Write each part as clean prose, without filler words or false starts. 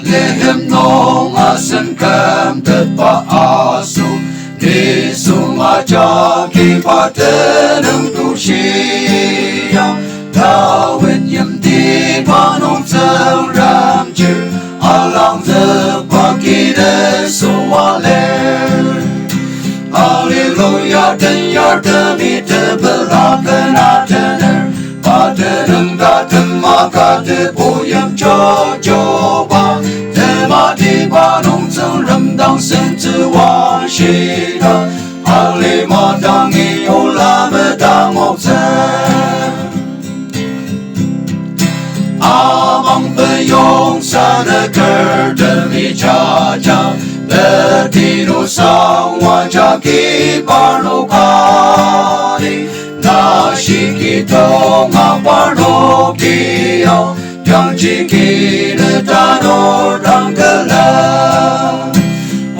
Bethlehem no asan kam tet pa asu Di suma jaki patenung tu siang Dawit yam di panong sang ram chư Alang the pakide suwale Hallelujah den yardımı te belaken atener Patenung datem makate boyam jojoba Tema di panong sang ram dang sen zi wang shi da Ali ma dang i o la me dang o zhen Among the yong sa de ker de mi cha cha De ti no sang wa cha ki par no ka di Na shi ki to ma par no ki ao Yang chi ki de ta no dang ke la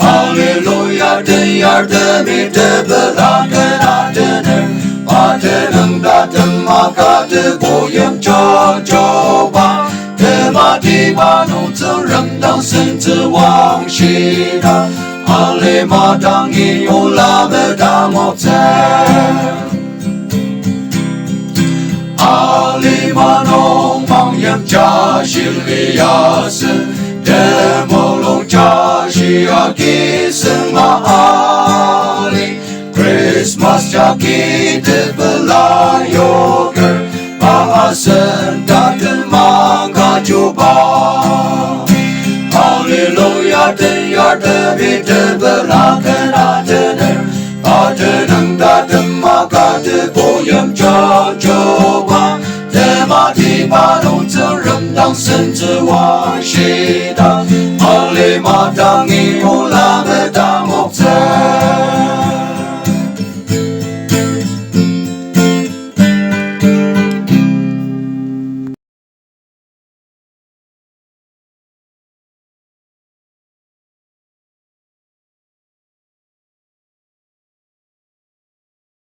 Hallelujah de yardımı te belaken atener Patenung datem makate boyam jojoba Tema di panong sang ram dang sen zi wang shi da Ale ma dang i o la me dang o zhen Ali ma nong mang yam cha shi li ya sen De mo long cha shi a ki sen ma ali Christmas cha ki te bela yoger Paasen daten mang ka chupa Hallelujah den yardımı te belaken atener Patenung datem makate boyam jojoba Tema di panong sang ram dang sen zi wang shi da Ali ma dang i o la me dang